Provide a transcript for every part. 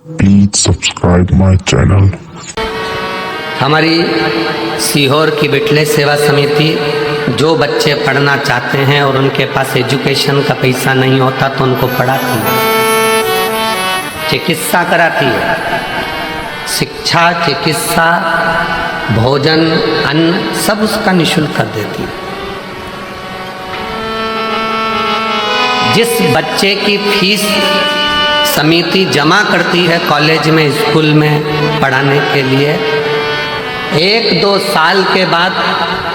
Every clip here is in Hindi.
Please subscribe my channel. हमारी सीहोर की बिटले सेवा समिति जो बच्चे पढ़ना चाहते हैं और उनके पास एजुकेशन का पैसा नहीं होता तो उनको पढ़ाती है, चिकित्सा कराती है। शिक्षा, चिकित्सा, भोजन, अन्न सब उसका निःशुल्क कर देती है। जिस बच्चे की फीस समिति जमा करती है कॉलेज में, स्कूल में पढ़ाने के लिए, 1-2 साल के बाद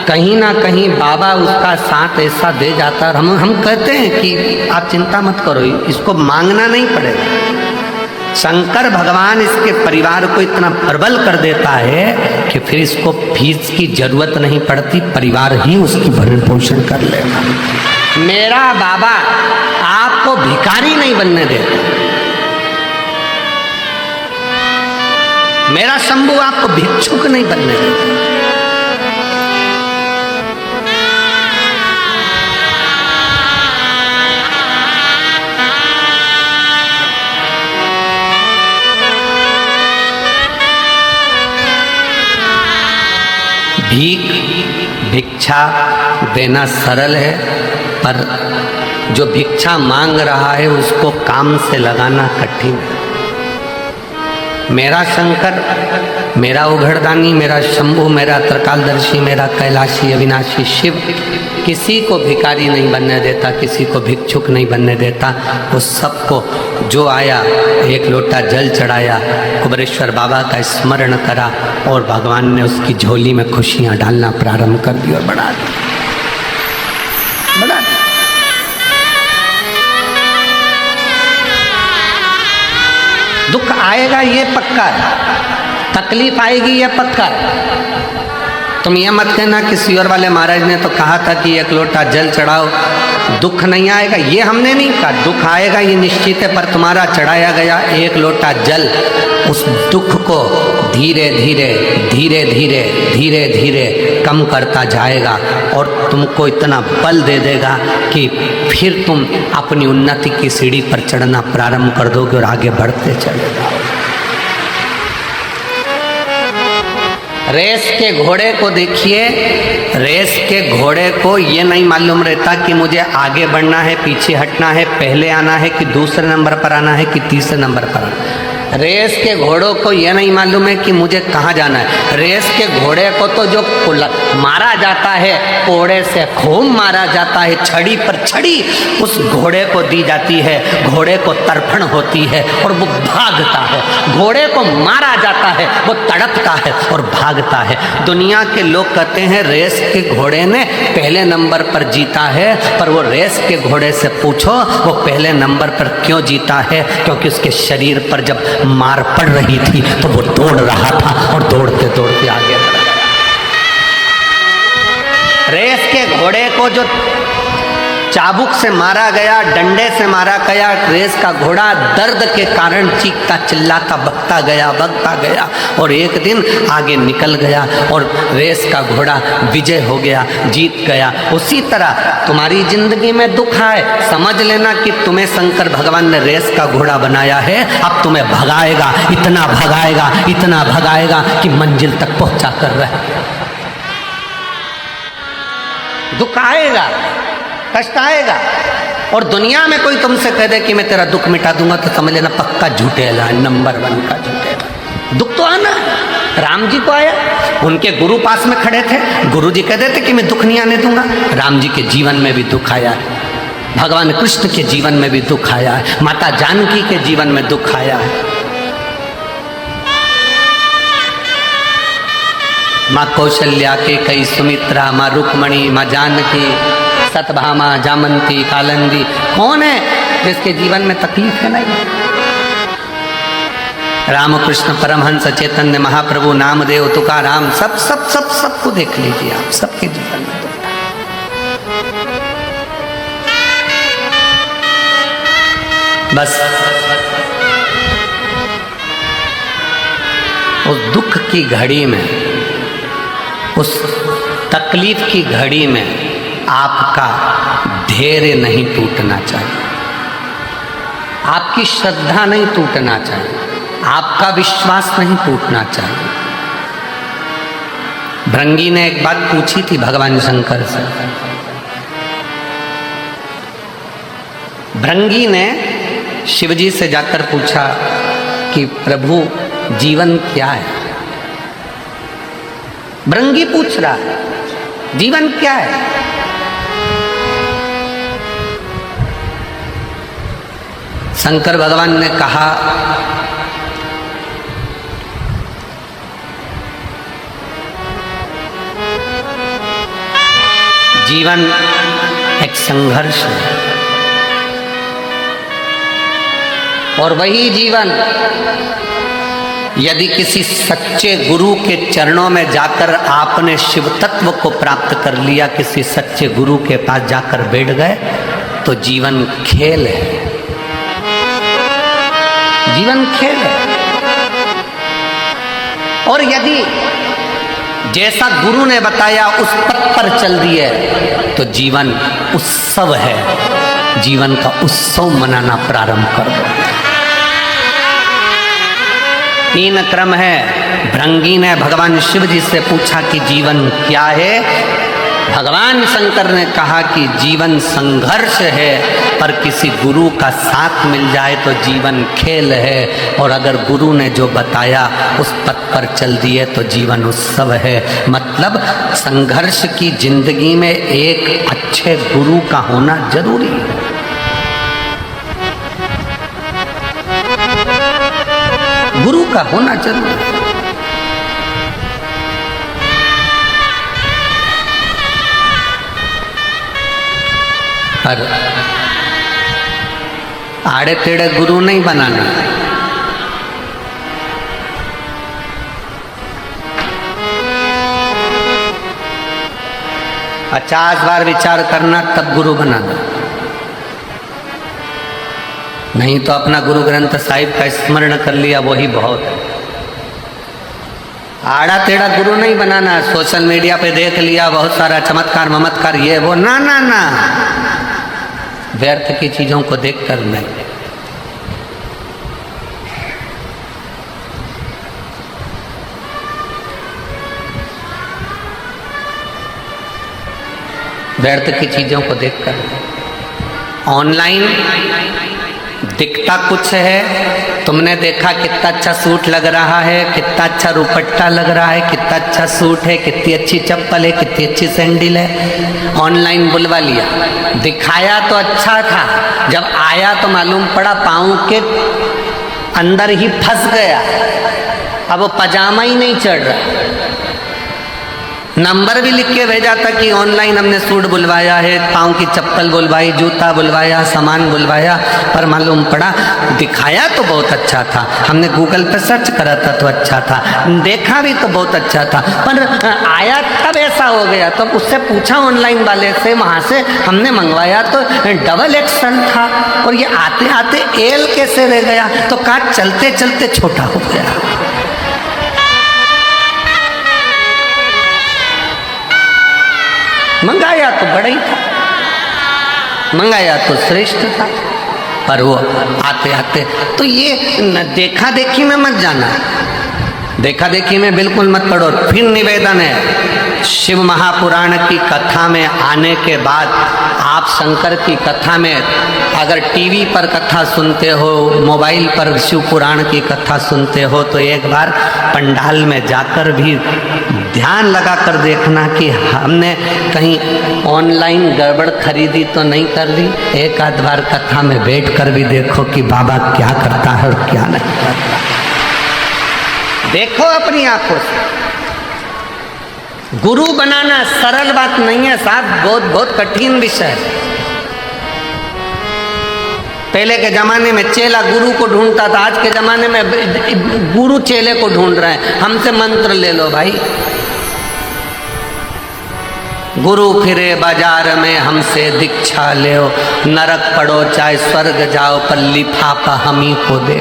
कहीं ना कहीं बाबा उसका साथ ऐसा दे जाता है। हम कहते हैं कि आप चिंता मत करो, इसको मांगना नहीं पड़ेगा। शंकर भगवान इसके परिवार को इतना प्रबल कर देता है कि फिर इसको फीस की जरूरत नहीं पड़ती, परिवार ही उसकी भरण पोषण कर लेगा। मेरा बाबा आपको भिखारी नहीं बनने देता, मेरा शंभू आपको भिक्षुक नहीं बनने देता। भिक्षा देना सरल है, पर जो भिक्षा मांग रहा है उसको काम से लगाना कठिन है। मेरा शंकर, मेरा उघड़दानी, मेरा शंभू, मेरा त्रिकालदर्शी, मेरा कैलाशी अविनाशी शिव किसी को भिखारी नहीं बनने देता, किसी को भिक्षुक नहीं बनने देता। वो सबको जो आया 1 लोटा जल चढ़ाया, कुबेरेश्वर बाबा का स्मरण करा और भगवान ने उसकी झोली में खुशियाँ डालना प्रारंभ कर दी और बढ़ा दी। दुख आएगा ये पक्का है, तकलीफ आएगी ये पक्का है। तुम ये मत कहना कि सीहोर वाले महाराज ने तो कहा था कि 1 लोटा जल चढ़ाओ, दुख नहीं आएगा। ये हमने नहीं कहा, दुख आएगा ये निश्चित है, पर तुम्हारा चढ़ाया गया 1 लोटा जल उस दुख को धीरे धीरे धीरे धीरे धीरे धीरे कम करता जाएगा और तुमको इतना बल दे देगा कि फिर तुम अपनी उन्नति की सीढ़ी पर चढ़ना प्रारंभ कर दोगे और आगे बढ़ते चले जाओ। रेस के घोड़े को देखिए, रेस के घोड़े को ये नहीं मालूम रहता कि मुझे आगे बढ़ना है, पीछे हटना है, पहले आना है कि दूसरे नंबर पर आना है कि तीसरे नंबर पर आना है। रेस के घोड़ों को यह नहीं मालूम है कि मुझे कहाँ जाना है। रेस के घोड़े को तो जो मारा जाता है, कोड़े से खूब मारा जाता है, छड़ी पर छड़ी उस घोड़े को दी जाती है, घोड़े को तर्पण होती है और वो भागता है। घोड़े को मारा जाता है, वो तड़पता है और भागता है। दुनिया के लोग कहते हैं रेस के घोड़े ने पहले नंबर पर जीता है, पर वो रेस के घोड़े से पूछो वो पहले नंबर पर क्यों जीता है, क्योंकि उसके शरीर पर जब मार पड़ रही थी तो वो दौड़ रहा था और दौड़ते दौड़ते आगे बढ़ गया। रेस के घोड़े को जो चाबुक से मारा गया, डंडे से मारा गया, रेस का घोड़ा दर्द के कारण चीखता चिल्लाता भगता गया और एक दिन आगे निकल गया और रेस का घोड़ा विजय हो गया, जीत गया। उसी तरह तुम्हारी जिंदगी में दुख आए, समझ लेना कि तुम्हें शंकर भगवान ने रेस का घोड़ा बनाया है। अब तुम्हें भगाएगा, इतना भगाएगा कि मंजिल तक पहुंचा कर रहे। दुख आएगा, कष्ट आएगा, और दुनिया में कोई तुमसे कह दे कि मैं तेरा दुख मिटा दूंगा तो समझ लेना पक्का झूठेला, नंबर 1 का झूठेला। दुख तो आना। राम जी को आया, उनके गुरु पास में खड़े थे, गुरु जी कह देते कि मैं दुख नहीं आने दूंगा। राम जी के जीवन में भी दुख आया है, भगवान कृष्ण के जीवन में भी दुख आया है, माता जानकी के जीवन में दुख आया है। माँ कौशल्या के कई सुमित्रा, माँ रुक्मणी, माँ जानकी, सतभामा, जामंती, कालंदी, कौन है जिसके जीवन में तकलीफ है नहीं? रामकृष्ण परमहंस, चैतन्य महाप्रभु, नामदेव, तुकाराम, सबको देख लीजिए आप, सबके जीवन में दुख। बस उस दुख की घड़ी में, उस तकलीफ की घड़ी में आपका धैर्य नहीं टूटना चाहिए, आपकी श्रद्धा नहीं टूटना चाहिए। आपका विश्वास नहीं टूटना चाहिए। भृंगी ने एक बात पूछी थी भगवान शंकर से। भृंगी ने शिवजी से जाकर पूछा कि प्रभु जीवन क्या है। भृंगी पूछ रहा है जीवन क्या है। शंकर भगवान ने कहा जीवन एक संघर्ष है और वही जीवन यदि किसी सच्चे गुरु के चरणों में जाकर आपने शिव तत्व को प्राप्त कर लिया, किसी सच्चे गुरु के पास जाकर बैठ गए तो जीवन खेल है, जीवन खेल है। और यदि जैसा गुरु ने बताया उस पथ पर चल दिए तो जीवन उत्सव है, जीवन का उत्सव मनाना प्रारंभ कर दो। तीन क्रम है। भृंगी ने भगवान शिव जी से पूछा कि जीवन क्या है। भगवान शंकर ने कहा कि जीवन संघर्ष है, पर किसी गुरु का साथ मिल जाए तो जीवन खेल है, और अगर गुरु ने जो बताया उस पथ पर चल दिए तो जीवन उत्सव है। मतलब संघर्ष की जिंदगी में एक अच्छे गुरु का होना जरूरी है। गुरु का होना जरूरी है। पर आड़े टेढ़े गुरु नहीं बनाना। पचास बार विचार करना तब गुरु बनाना, नहीं तो अपना गुरु ग्रंथ साहिब का स्मरण कर लिया वही बहुत है। आड़ा टेढ़ा गुरु नहीं बनाना। सोशल मीडिया पे देख लिया बहुत सारा चमत्कार ममत्कार ये वो, ना ना ना, व्यर्थ की चीजों को देखकर नहीं। व्यर्थ की चीजों को देखकर। ऑनलाइन दिखता कुछ है, तुमने देखा कितना अच्छा सूट लग रहा है, कितना अच्छा दुपट्टा लग रहा है, कितना अच्छा सूट है, कितनी अच्छी चप्पल है, कितनी अच्छी सैंडल है, ऑनलाइन बुलवा लिया। दिखाया तो अच्छा था, जब आया तो मालूम पड़ा पाँव के अंदर ही फंस गया। अब वो पजामा ही नहीं चढ़ रहा। नंबर भी लिख के भेजा था कि ऑनलाइन हमने सूट बुलवाया है, पाँव की चप्पल बुलवाई, जूता बुलवाया, सामान बुलवाया, पर मालूम पड़ा दिखाया तो बहुत अच्छा था, हमने गूगल पे सर्च करा था तो अच्छा था, देखा भी तो बहुत अच्छा था, पर आया तब ऐसा हो गया। तो उससे पूछा ऑनलाइन वाले से, वहाँ से हमने मंगवाया तो डबल एक्सल था, और ये आते आते एल कैसे रह गया, तो कहा चलते चलते छोटा हो गया। मंगाया तो बड़ा ही था, मंगाया तो श्रेष्ठ था, पर वो आते आते तो ये देखा देखी में मत जाना, देखा देखी में बिल्कुल मत पढ़ो। फिर निवेदन है, शिव महापुराण की कथा में आने के बाद आप शंकर की कथा में अगर टीवी पर कथा सुनते हो, मोबाइल पर शिव पुराण की कथा सुनते हो, तो एक बार पंडाल में जाकर भी ध्यान लगा कर देखना कि हमने कहीं ऑनलाइन गड़बड़ खरीदी तो नहीं कर ली। एक आध बार कथा में बैठ कर भी देखो कि बाबा क्या करता है और क्या नहीं करता। देखो अपनी आंखों से। गुरु बनाना सरल बात नहीं है साहब, बहुत बहुत कठिन विषय है। पहले के जमाने में चेला गुरु को ढूंढता था, आज के जमाने में गुरु चेले को ढूंढ रहे हैं। हमसे मंत्र ले लो भाई। गुरु फिरे बाजार में हमसे दीक्षा ले, नरक पड़ो चाहे स्वर्ग जाओ, पर लिफाफा हम ही को दे।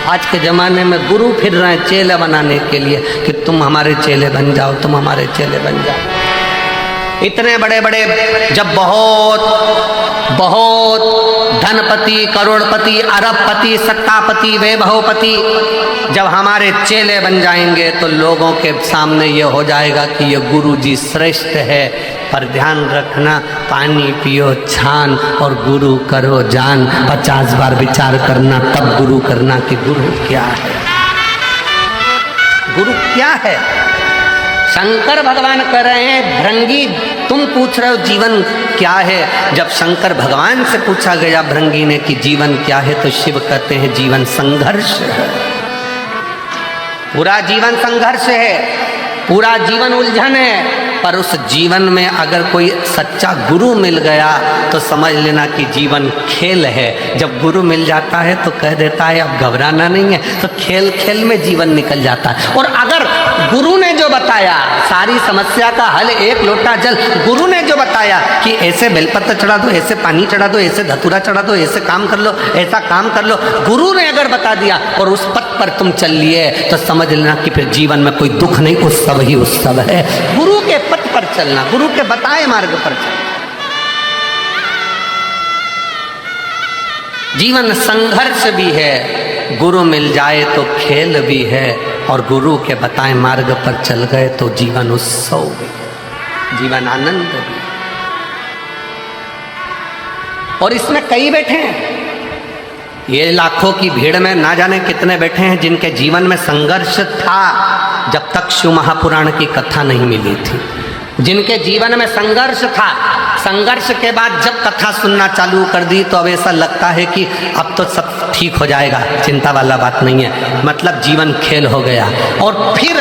आज के ज़माने में गुरु फिर रहे हैं चेले बनाने के लिए कि तुम हमारे चेले बन जाओ, तुम हमारे चेले बन जाओ। इतने बड़े बड़े जब बहुत बहुत धनपति, करोड़पति, अरबपति, सत्तापति, वैभवपति जब हमारे चेले बन जाएंगे तो लोगों के सामने ये हो जाएगा कि ये गुरु जी श्रेष्ठ है। पर ध्यान रखना, पानी पियो छान और गुरु करो जान। 50 बार विचार करना तब गुरु करना कि गुरु क्या है, गुरु क्या है। शंकर भगवान कह रहे हैं भृंगी तुम पूछ रहे हो जीवन क्या है। जब शंकर भगवान से पूछा गया भृंगी ने कि जीवन क्या है, तो शिव कहते हैं जीवन संघर्ष है। पूरा जीवन संघर्ष है, पूरा जीवन उलझन है। पर उस जीवन में अगर कोई सच्चा गुरु मिल गया तो समझ लेना कि जीवन खेल है। जब गुरु मिल जाता है तो कह देता है अब घबराना नहीं है, तो खेल खेल में जीवन निकल जाता है। और अगर गुरु ने जो बताया सारी समस्या का हल, एक लोटा जल, गुरु ने जो बताया कि ऐसे बेलपत्र चढ़ा दो, ऐसे पानी चढ़ा दो, ऐसे धतूरा चढ़ा दो, ऐसे काम कर लो, ऐसा काम कर लो, गुरु ने अगर बता दिया और उस पथ पर तुम चल लिए तो समझ लेना कि फिर जीवन में कोई दुख नहीं, उत्सव ही उत्सव है। गुरु के पथ पर चलना, गुरु के बताए मार्ग पर चलना। जीवन संघर्ष भी है, गुरु मिल जाए तो खेल भी है, और गुरु के बताए मार्ग पर चल गए तो जीवन उत्सव भी, जीवन आनंद भी। और इसमें कई बैठे हैं, ये लाखों की भीड़ में ना जाने कितने बैठे हैं जिनके जीवन में संघर्ष था जब तक शिव महापुराण की कथा नहीं मिली थी, जिनके जीवन में संघर्ष था। संघर्ष के बाद जब कथा सुनना चालू कर दी तो अब ऐसा लगता है कि अब तो सब ठीक हो जाएगा, चिंता वाला बात नहीं है, मतलब जीवन खेल हो गया। और फिर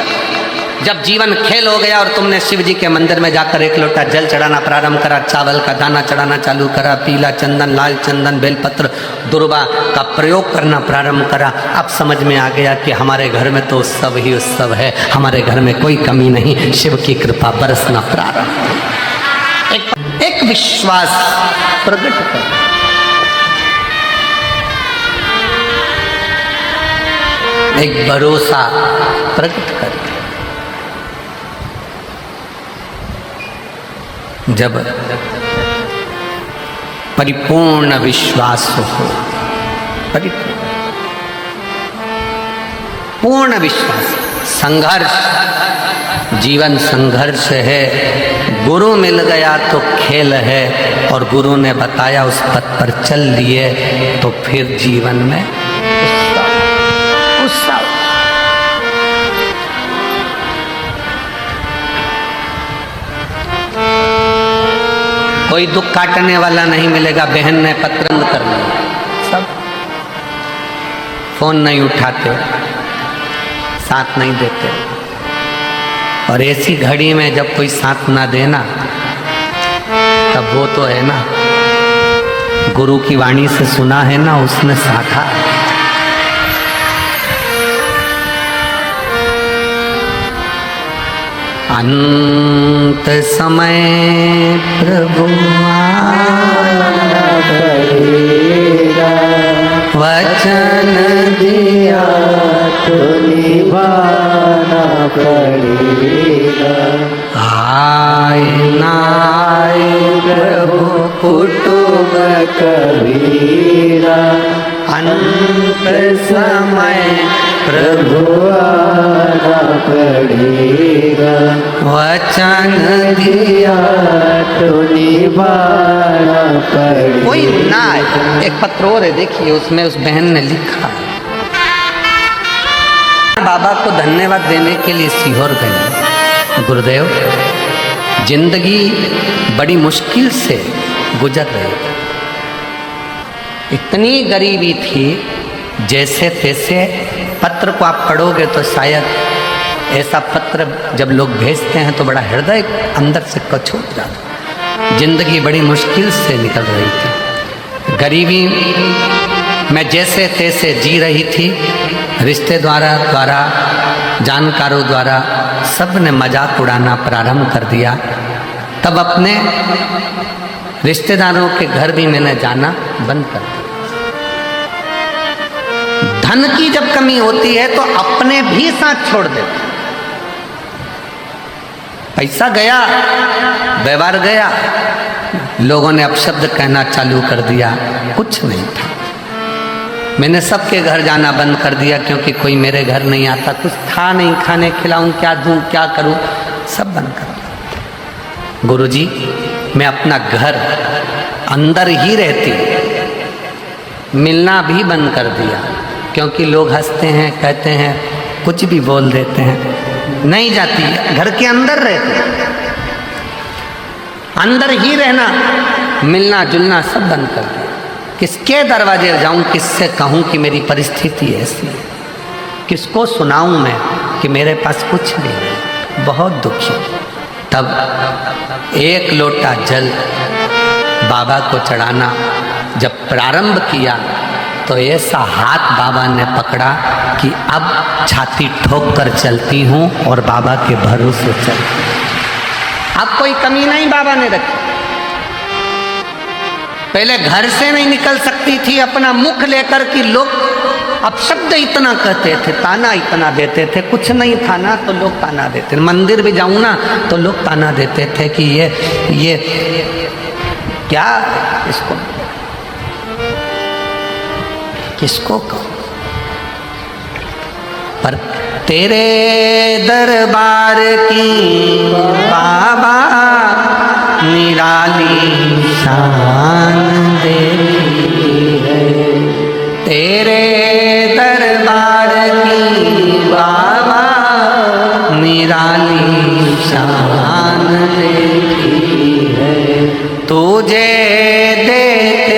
जब जीवन खेल हो गया और तुमने शिव जी के मंदिर में जाकर एक लोटा जल चढ़ाना प्रारंभ करा, चावल का दाना चढ़ाना चालू करा, पीला चंदन, लाल चंदन, बेलपत्र, दुर्वा का प्रयोग करना प्रारंभ करा, अब समझ में आ गया कि हमारे घर में तो उत्सव ही उत्सव है, हमारे घर में कोई कमी नहीं, शिव की कृपा बरसना प्रारंभ। एक विश्वास प्रकट कर, एक भरोसा प्रकट कर। जब परिपूर्ण विश्वास हो, पूर्ण विश्वास, संघर्ष, जीवन संघर्ष है। गुरु मिल गया तो खेल है, और गुरु ने बताया उस पथ पर चल लिए तो फिर जीवन में उत्सव। कोई दुख काटने वाला नहीं मिलेगा। बहन ने पत्र कर लिया, सब फोन नहीं उठाते, साथ नहीं देते, और ऐसी घड़ी में जब कोई साथ ना देना तब वो तो है ना, गुरु की वाणी से सुना है ना, उसने साथा। अंत समय प्रभु वचन दिया तो निभाना पड़ेगा। आए ना आए प्रभु कुटुंब कबीरा, अंत समय प्रभु आना पड़ेगा। वचन दिया तो निभाना पड़ेगा। कोई ना, एक पत्र और है, देखिए उसमें उस बहन ने लिखा, बाबा को धन्यवाद देने के लिए सीहोर गए। गुरुदेव, जिंदगी बड़ी मुश्किल से गुजर रही, इतनी गरीबी थी, जैसे तैसे पत्र को आप पढ़ोगे तो शायद ऐसा पत्र जब लोग भेजते हैं तो बड़ा हृदय अंदर से कछूट जाता। जिंदगी बड़ी मुश्किल से निकल रही थी, गरीबी में जैसे तैसे जी रही थी। रिश्तेदारों द्वारा, जानकारों द्वारा सब ने मजाक उड़ाना प्रारंभ कर दिया। तब अपने रिश्तेदारों के घर भी मैंने जाना बंद कर दिया। धन की जब कमी होती है तो अपने भी साथ छोड़ देते। पैसा गया, व्यवहार गया, लोगों ने अपशब्द कहना चालू कर दिया, कुछ नहीं था। मैंने सबके घर जाना बंद कर दिया क्योंकि कोई मेरे घर नहीं आता, कुछ था नहीं, खाने खिलाऊं, क्या दूं, क्या करूं, सब बंद कर दिया। गुरुजी, मैं अपना घर अंदर ही रहती, मिलना भी बंद कर दिया क्योंकि लोग हंसते हैं, कहते हैं, कुछ भी बोल देते हैं। नहीं जाती, घर के अंदर रहती, अंदर ही रहना, मिलना जुलना सब बंद कर दिया। किसके दरवाजे जाऊं, किससे कहूं कि मेरी परिस्थिति ऐसी है, किसको सुनाऊं मैं कि मेरे पास कुछ नहीं है, बहुत दुखी। तब एक लोटा जल बाबा को चढ़ाना जब प्रारंभ किया तो ऐसा हाथ बाबा ने पकड़ा कि अब छाती ठोक कर चलती हूँ और बाबा के भरोसे चलती हूँ। अब कोई कमी नहीं बाबा ने रखी। पहले घर से नहीं निकल सकती थी अपना मुख लेकर कि लोग अपशब्द इतना कहते थे, ताना इतना देते थे, कुछ नहीं था ना तो लोग ताना देते। मंदिर भी जाऊं ना तो लोग ताना देते थे कि ये क्या, इसको किसको कहो। पर तेरे दरबार की बाबा निराली शान देखी है, तेरे दरबार की बाबा निराली शान देखी है। तुझे देते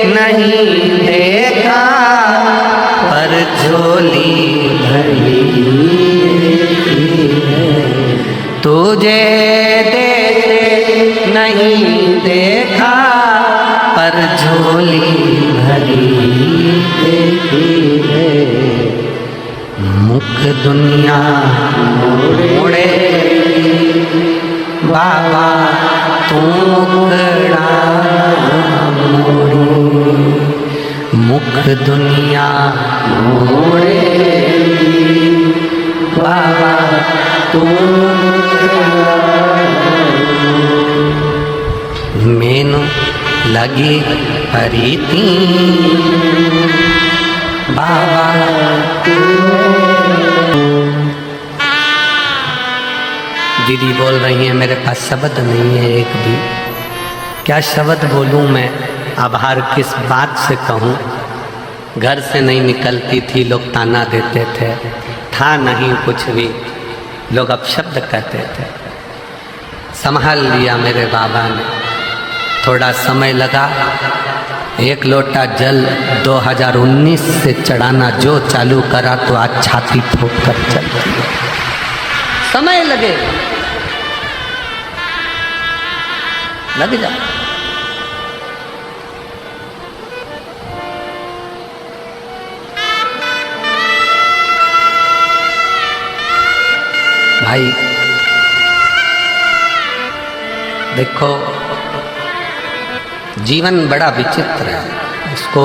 नहीं देखा पर झोली भरी है, तुझे देते नहीं देखा पर झोली भरी देखी है। मुख दुनिया मोड़े बाबा तू मुखड़ा मोड़े, मुख दुनिया मोड़े बाबा तू मेनू लगी हरीती बाबा। दीदी बोल रही है मेरे पास शब्द नहीं है एक भी, क्या शब्द बोलूं मैं, आभार किस बात से कहूं। घर से नहीं निकलती थी, लोग ताना देते थे, था नहीं कुछ भी, लोग अपशब्द कहते थे। संभाल लिया मेरे बाबा ने, थोड़ा समय लगा। एक लोटा जल 2019 से चढ़ाना जो चालू करा तो आज छाती ठोक कर चल रही है। समय लगे, लग जा। भाई देखो, जीवन बड़ा विचित्र है। इसको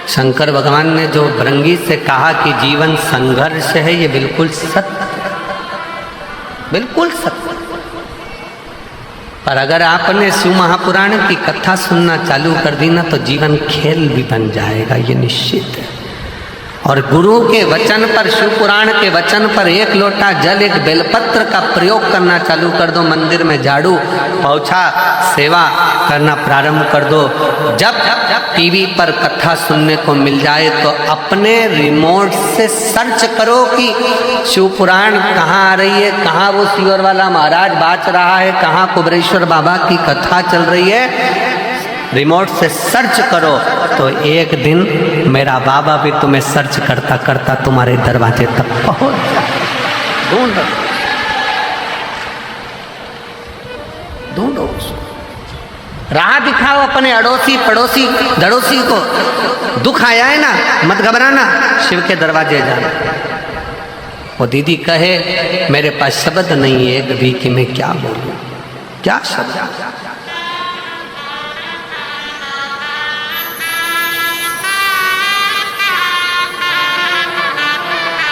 शंकर भगवान ने जो भृंगी से कहा कि जीवन संघर्ष है, ये बिल्कुल सत्य, बिल्कुल सत्य। पर अगर आपने शिव महापुराण की कथा सुनना चालू कर दी ना तो जीवन खेल भी बन जाएगा, ये निश्चित है। और गुरु के वचन पर, शिव पुराण के वचन पर एक लोटा जल, एक बेलपत्र का प्रयोग करना चालू कर दो। मंदिर में झाड़ू पोछा सेवा करना प्रारंभ कर दो। जब टीवी पर कथा सुनने को मिल जाए तो अपने रिमोट से सर्च करो कि शिव पुराण कहाँ आ रही है, कहाँ वो सीवर वाला महाराज बाच रहा है, कहाँ कुबरेश्वर बाबा की कथा चल रही है। रिमोट से सर्च करो तो एक दिन मेरा बाबा भी तुम्हें सर्च करता करता तुम्हारे दरवाजे तक पहुंच जाए। ढूंढो, ढूंढो, राह दिखाओ अपने अड़ोसी पड़ोसी दड़ोसी को। दुख आया है ना, मत घबराना, शिव के दरवाजे जाना। वो दीदी कहे मेरे पास शब्द नहीं है एक भी कि मैं क्या बोलूं, क्या शब्द।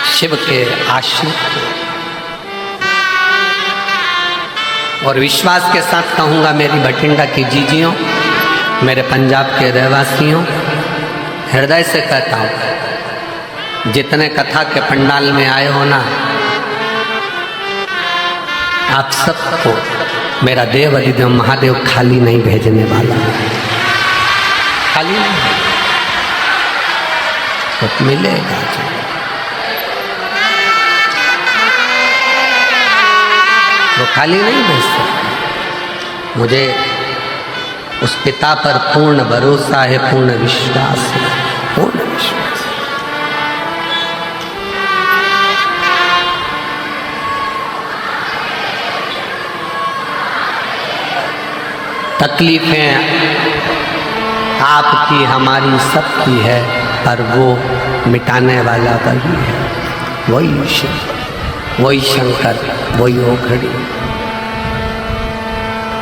शिव के आश्रित और विश्वास के साथ कहूँगा मेरी भटिंडा की जीजियों, मेरे पंजाब के रहवासियों, हृदय से कहता हूँ, जितने कथा के पंडाल में आए हो ना, आप सबको मेरा देव अधिदेव महादेव खाली नहीं भेजने वाला, खाली नहीं, तो मिलेगा। वो खाली नहीं भेज सकते। मुझे उस पिता पर पूर्ण भरोसा है, पूर्ण विश्वास है, पूर्ण विश्वास। तकलीफें आपकी हमारी सबकी है, पर वो मिटाने वाला वही है, वही शिव, वही शंकर, वही ओघड़ी।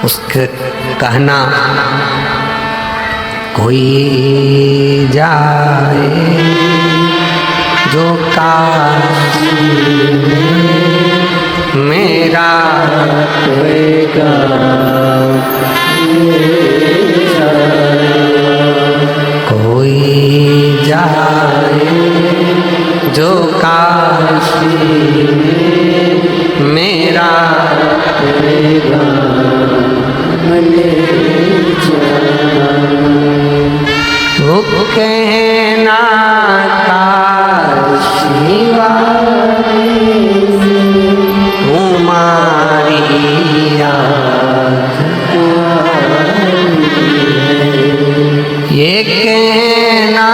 उसके कहना कोई जाए जो काशी मेरा कोई जाए जो काशी मेरा वो कहना काशी वाले तुम्हारी याद ये कहना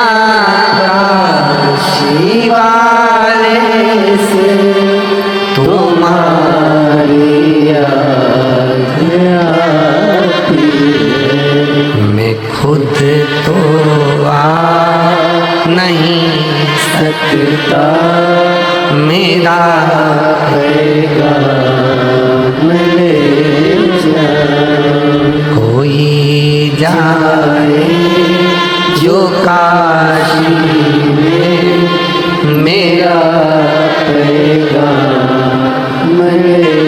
काशी वाले से तुम्हारी याद आती है। मैं खुद तो आ नहीं सकता, मेरा रहेगा मिले कोई जाए जो काशी में मेरा रहेगा मिले।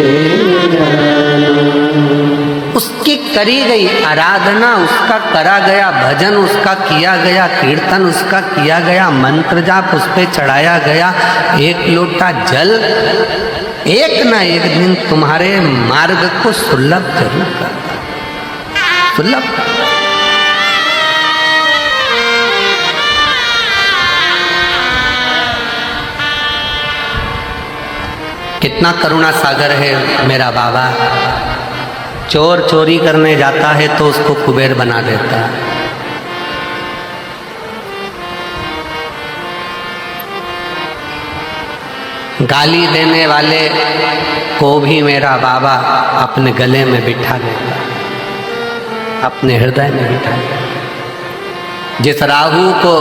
उसकी करी गई आराधना, उसका करा गया भजन, उसका किया गया कीर्तन, उसका किया गया मंत्र जाप, उस पे चढ़ाया गया एक लोटा जल, एक ना एक दिन तुम्हारे मार्ग को सुलभ जरूर कर, सुलभ कर। कितना करुणा सागर है मेरा बाबा। चोर चोरी करने जाता है तो उसको कुबेर बना देता है। गाली देने वाले को भी मेरा बाबा अपने गले में बिठा लेता, अपने हृदय में बिठा लेता। जिस राहु को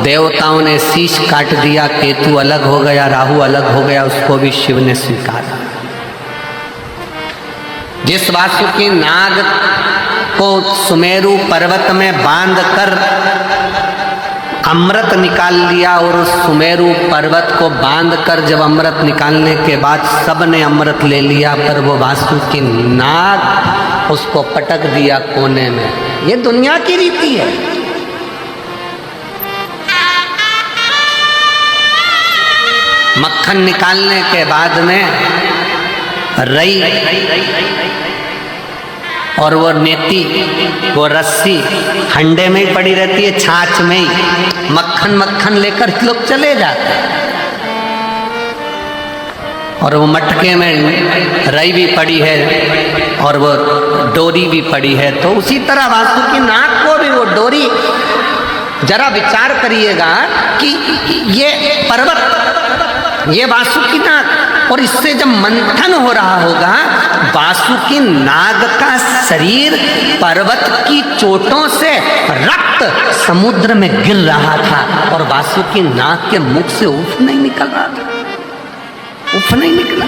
देवताओं ने शीश काट दिया, केतु अलग हो गया, राहु अलग हो गया, उसको भी शिव ने स्वीकारा। जिस वासुकी नाग को सुमेरु पर्वत में बांध कर अमृत निकाल लिया, और उस सुमेरु पर्वत को बांध कर जब अमृत निकालने के बाद सब ने अमृत ले लिया, पर वो वासुकी नाग उसको पटक दिया कोने में। ये दुनिया की रीति है। मक्खन निकालने के बाद में रई और वो नेती, वो रस्सी हंडे में ही पड़ी रहती है, छाछ में ही मक्खन मक्खन लेकर लोग चले जाते हैं। और वो मटके में रई भी पड़ी है और वो डोरी भी पड़ी है। तो उसी तरह वासुकी नाग को भी वो डोरी, जरा विचार करिएगा कि ये पर्वत, ये वासुकी नाग, और इससे जब मंथन हो रहा होगा, वासुकी नाग का शरीर पर्वत की चोटों से रक्त समुद्र में गिर रहा था, और वासुकी नाग के मुख से उफ नहीं निकल रहा था, उफ नहीं निकला।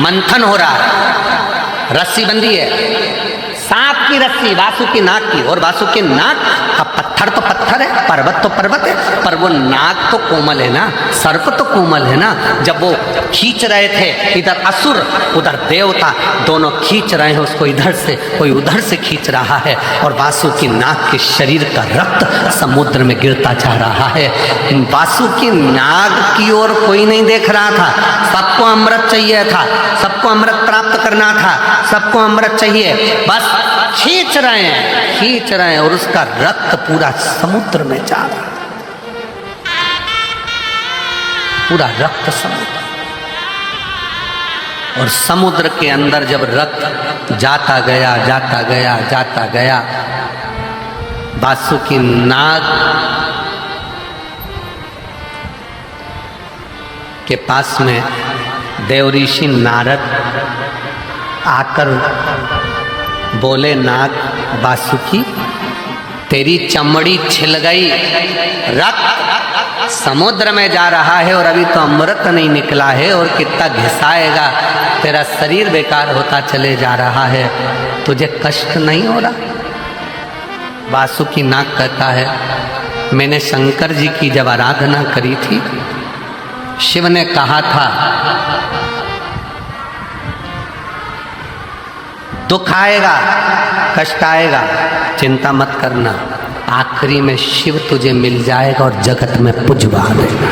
मंथन हो रहा है, रस्सी बंधी है, सांप की की रस्सी वासुकी नाग की, और वासुकी नाग का पत्थर तो पत्थर है, पर्वत तो पर्वत है, पर वो नाग तो कोमल है ना, सर्प तो कोमल है ना। जब वो खींच रहे थे, इधर असुर उधर देवता, दोनों खींच रहे हैं उसको, इधर से कोई उधर से खींच रहा है, और वासुकी नाग के शरीर का रक्त समुद्र में गिरता जा रहा है। वासुकी नाग की ओर कोई नहीं देख रहा था, सबको अमृत चाहिए था, सबको अमृत प्राप्त करना था, सबको अमृत चाहिए, बस खींच रहे हैं, और उसका रक्त पूरा समुद्र में जा रहा, पूरा रक्त समुद्र। और समुद्र के अंदर जब रक्त जाता गया, वासुकी नाग के पास में देवऋषि नारद आकर बोले, नाग वासुकी तेरी चमड़ी छिल गई, रक्त समुद्र में जा रहा है और अभी तो अमृत नहीं निकला है, और कितना घिसाएगा, तेरा शरीर बेकार होता चले जा रहा है, तुझे कष्ट नहीं हो रहा? वासुकी नाग कहता है, मैंने शंकर जी की जब आराधना करी थी, शिव ने कहा था दुख आएगा, कष्ट आएगा, चिंता मत करना, आखिरी में शिव तुझे मिल जाएगा और जगत में पुजवा देगा।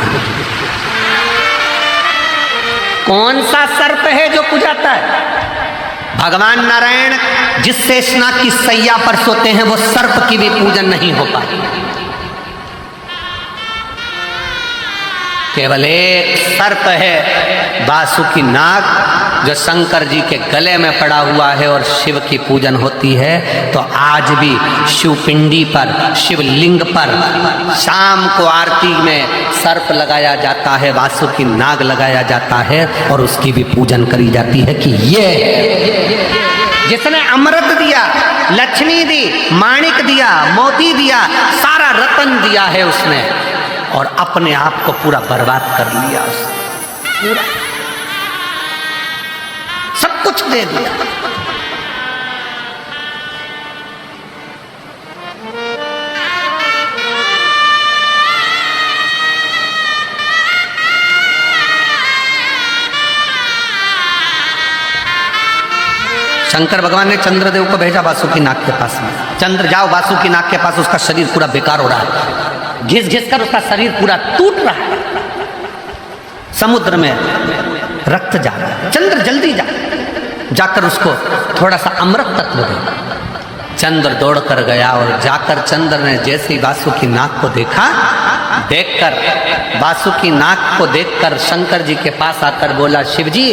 कौन सा सर्प है जो पुजाता है? भगवान नारायण जिस शेषनाग की सैया पर सोते हैं, वो सर्प की भी पूजन नहीं हो पाती। केवल एक सर्प है वासुकी नाग, जो शंकर जी के गले में पड़ा हुआ है और शिव की पूजन होती है। तो आज भी शिवपिंडी पर, शिवलिंग पर शाम को आरती में सर्प लगाया जाता है, वासुकी नाग लगाया जाता है, और उसकी भी पूजन करी जाती है कि ये जिसने अमृत दिया, लक्ष्मी दी, माणिक दिया, मोती दिया, सारा रतन दिया है उसने, और अपने आप को पूरा बर्बाद कर लिया उसने, पूरा सब कुछ दे दिया। शंकर भगवान ने चंद्रदेव को भेजा वासुकी नाग के पास में, चंद्र जाओ वासुकी नाग के पास, उसका शरीर पूरा बेकार हो रहा है, घिस घिस कर उसका शरीर पूरा टूट रहा है, समुद्र में रक्त जा रहा है, चंद्र जल्दी जाकर उसको थोड़ा सा अमृत तत्व दे। चंद्र दौड़ कर गया, और जाकर चंद्र ने जैसे ही वासुकी नाग को देखा, देखकर वासुकी नाग को देखकर शंकर जी के पास आकर बोला, शिव जी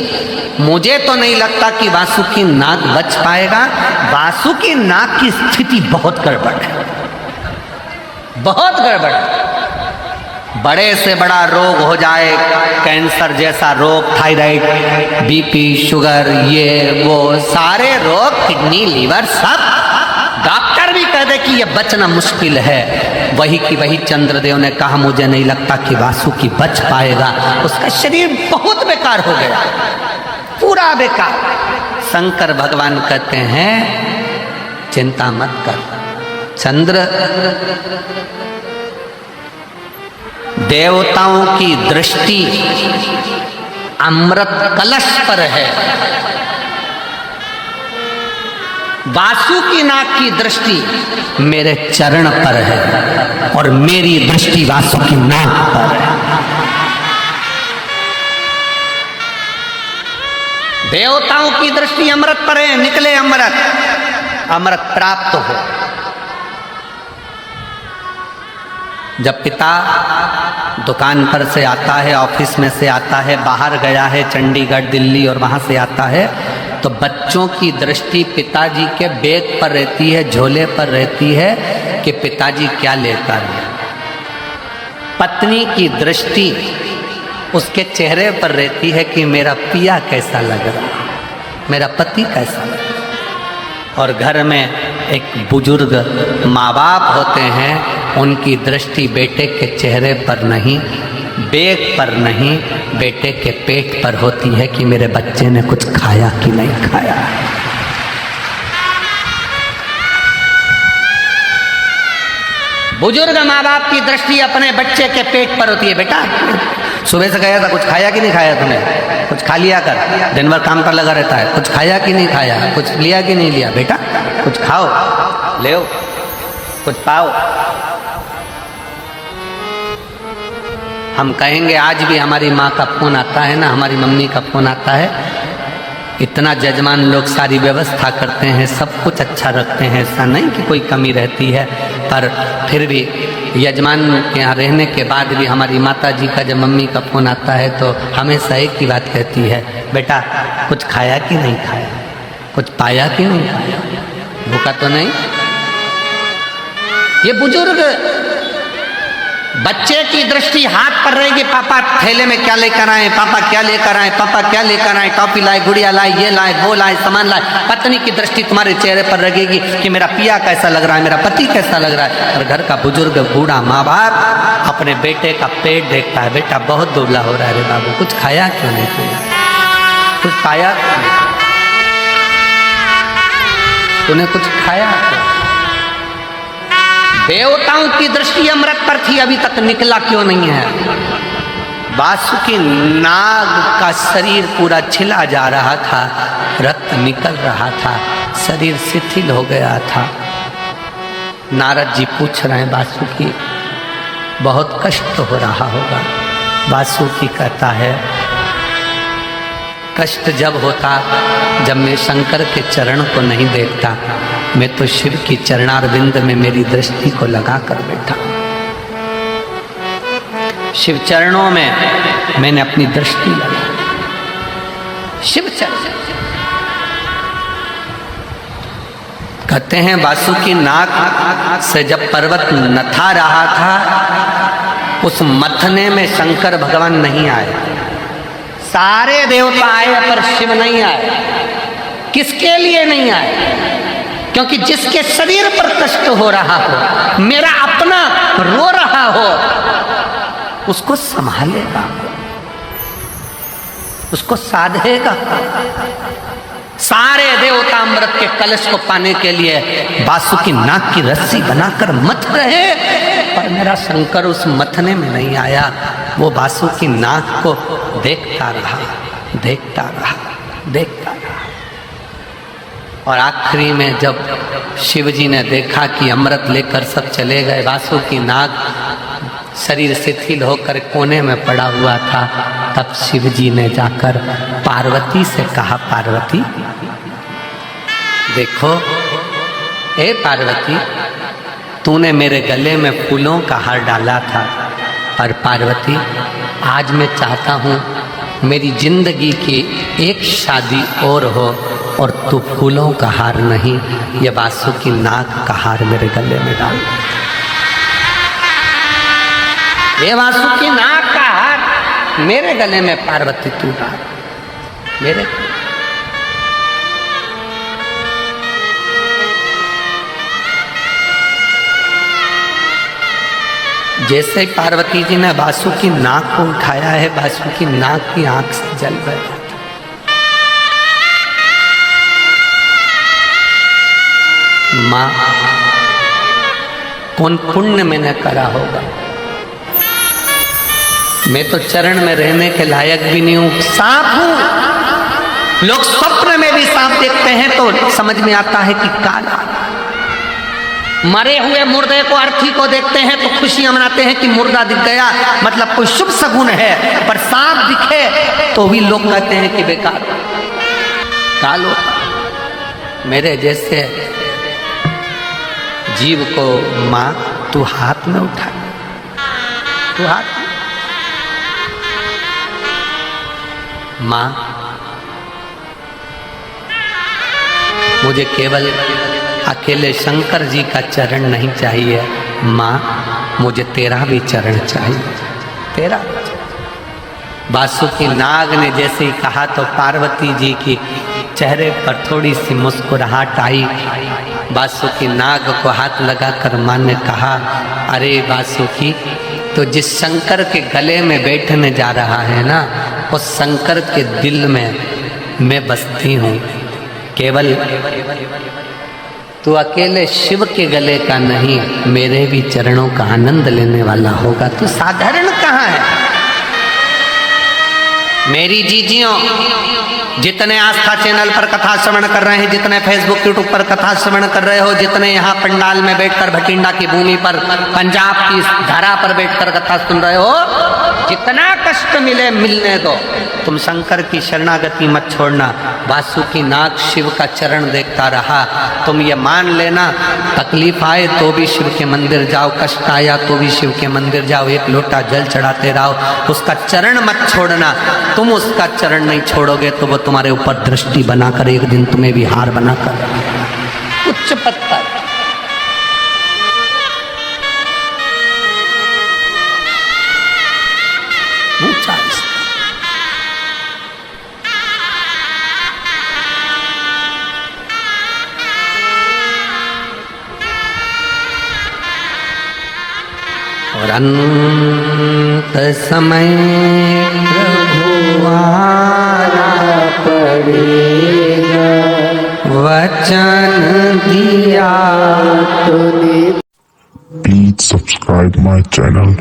मुझे तो नहीं लगता कि वासुकी नाग बच पाएगा, वासुकी नाग की स्थिति बहुत गड़बड़ है, बहुत गड़बड़ है, बड़े से बड़ा रोग हो जाए, कैंसर जैसा रोग, थायराइड, बीपी, शुगर, ये वो सारे रोग, किडनी, लीवर, सब डॉक्टर भी कह दे कि ये बचना मुश्किल है। वही की वही चंद्रदेव ने कहा, मुझे नहीं लगता कि वासुकी बच पाएगा, उसका शरीर बहुत बेकार हो गया, पूरा बेकार। शंकर भगवान कहते हैं चिंता मत कर चंद्र, देवताओं की दृष्टि अमृत कलश पर है, वासुकी नाग की दृष्टि मेरे चरण पर है, और मेरी दृष्टि वासुकी नाग पर है। देवताओं की दृष्टि अमृत पर है, निकले अमृत, अमृत प्राप्त हो। जब पिता दुकान पर से आता है, ऑफिस में से आता है, बाहर गया है चंडीगढ़, दिल्ली, और वहाँ से आता है, तो बच्चों की दृष्टि पिताजी के बैग पर रहती है, झोले पर रहती है कि पिताजी क्या लेकर आए। पत्नी की दृष्टि उसके चेहरे पर रहती है कि मेरा पिया कैसा लग रहा, मेरा पति कैसा लग रहा। और घर में एक बुजुर्ग माँ बाप होते हैं, उनकी दृष्टि बेटे के चेहरे पर नहीं, बैग पर नहीं, बेटे के पेट पर होती है कि मेरे बच्चे ने कुछ खाया कि नहीं खाया। बुजुर्ग माँ बाप की दृष्टि अपने बच्चे के पेट पर होती है। बेटा सुबह से गया था, कुछ खाया कि नहीं खाया तूने? कुछ खा लिया कर, दिन भर काम पर लगा रहता है। कुछ खाया कि नहीं खाया? कुछ लिया कि नहीं लिया? बेटा कुछ खाओ, ले कुछ पाओ। हम कहेंगे आज भी हमारी माँ का फोन आता है ना, हमारी मम्मी का फोन आता है, इतना जजमान लोग सारी व्यवस्था करते हैं, सब कुछ अच्छा रखते हैं, ऐसा नहीं कि कोई कमी रहती है, पर फिर भी यजमान के यहाँ रहने के बाद भी हमारी माता जी का जब मम्मी का फोन आता है तो हमेशा एक ही बात कहती है, बेटा कुछ खाया कि नहीं खाया? कुछ पाया कि नहीं पाया? भूखा तो नहीं? ये बुजुर्ग बच्चे की दृष्टि हाथ पर रहेगी, पापा थैले में क्या लेकर आए, पापा क्या लेकर आए, पापा क्या लेकर आए, टॉफी लाए, गुड़िया लाए, ये लाए, वो लाए, सामान लाए। पत्नी की दृष्टि तुम्हारे चेहरे पर रहेगी कि मेरा पिया कैसा लग रहा है, मेरा पति कैसा लग रहा है। और घर का बुजुर्ग बूढ़ा माँ बाप अपने बेटे का पेट देखता है, बेटा बहुत दुबला हो रहा है रे बाबू, कुछ खाया क्यों नहीं तूने? कुछ पाया क्यों नहीं? तूने कुछ खाया क्यों? देवताओं की दृष्टि अमृत पर थी, अभी तक निकला क्यों नहीं है? वासुकी नाग का शरीर पूरा छिला जा रहा था, रक्त निकल रहा था, शरीर शिथिल हो गया था। नारद जी पूछ रहे हैं, वासुकी बहुत कष्ट हो रहा होगा। वासुकी कहता है, कष्ट जब होता जब मैं शंकर के चरण को नहीं देखता, मैं तो शिव की चरणारविंद में मेरी दृष्टि को लगा कर बैठा। शिव चरणों में मैंने अपनी दृष्टि लगाई। शिव चरण कहते हैं, वासुकी नाग से जब पर्वत नथा रहा था, उस मथने में शंकर भगवान नहीं आए। सारे देवता आए पर शिव नहीं आए। किसके लिए नहीं आए? क्योंकि जिसके शरीर पर कष्ट हो रहा हो, मेरा अपना रो रहा हो, उसको संभालेगा, उसको साधेगा। सारे देवता अमृत के कलश को पाने के लिए वासुकी नाग की रस्सी बनाकर मथ रहे, पर मेरा शंकर उस मथने में नहीं आया। वो वासुकी नाग को देखता रहा, देखता रहा, देखता रहा। और आखिरी में जब शिवजी ने देखा कि अमृत लेकर सब चले गए, वासुकी नाग शरीर शिथिल होकर कोने में पड़ा हुआ था, तब शिवजी ने जाकर पार्वती से कहा, पार्वती देखो, ए पार्वती, तूने मेरे गले में फूलों का हार डाला था, पर पार्वती आज मैं चाहता हूँ मेरी जिंदगी की एक शादी और हो और तू फूलों का हार नहीं, ये वासुकी नाग का हार मेरे गले में डाल। ये वासुकी नाग का हार मेरे गले में पार्वती तू डाल, मेरे। जैसे ही पार्वती जी ने वासुकी नाग को उठाया है, वासुकी नाग की आंख से जल गया। माँ, कौन पुण्य मैंने करा होगा? मैं तो चरण में रहने के लायक भी नहीं हूं, सांप हूं। लोग स्वप्न में भी सांप देखते हैं तो समझ में आता है कि काला। मरे हुए मुर्दे को, अर्थी को देखते हैं तो खुशियां मनाते हैं कि मुर्दा दिख गया, मतलब कोई शुभ शगुन है। पर सांप दिखे तो भी लोग कहते हैं कि बेकार, काल होता। मेरे जैसे जीव को माँ तू हाथ में उठा, तू हाथ में। माँ, मुझे केवल अकेले शंकर जी का चरण नहीं चाहिए, माँ मुझे तेरा भी चरण चाहिए, तेरा। वासुकी नाग ने जैसे ही कहा तो पार्वती जी की चेहरे पर थोड़ी सी मुस्कुराहट आई। वासुकी नाग को हाथ लगाकर माँ ने कहा, अरे वासुकी, तो जिस शंकर के गले में बैठने जा रहा है ना, उस शंकर के दिल में मैं बसती हूँ। केवल तू अकेले शिव के गले का नहीं, मेरे भी चरणों का आनंद लेने वाला होगा। तू साधारण कहाँ है? मेरी जीजियों, जितने आस्था चैनल पर कथा श्रवण कर रहे हैं, जितने फेसबुक यूट्यूब पर कथा श्रवण कर रहे हो, जितने यहाँ पंडाल में बैठकर भटिंडा की भूमि पर पंजाब की धरा पर बैठकर कथा सुन रहे हो, जितना कष्ट मिले मिलने दो, तुम शंकर की शरणागति मत छोड़ना। वासुकी नाग शिव का चरण देखता रहा। तुम ये मान लेना, तकलीफ आए तो भी शिव के मंदिर जाओ, कष्ट आया तो भी शिव के मंदिर जाओ, एक लोटा जल चढ़ाते रहो, उसका चरण मत छोड़ना। तुम उसका चरण नहीं छोड़ोगे तो वो तुम्हारे ऊपर दृष्टि बनाकर एक दिन तुम्हें भी हार बनाकर उच्च पत्थर। और अंत समय प्रभु आना पड़ेगा, वचन दिया तूने। Please subscribe my channel.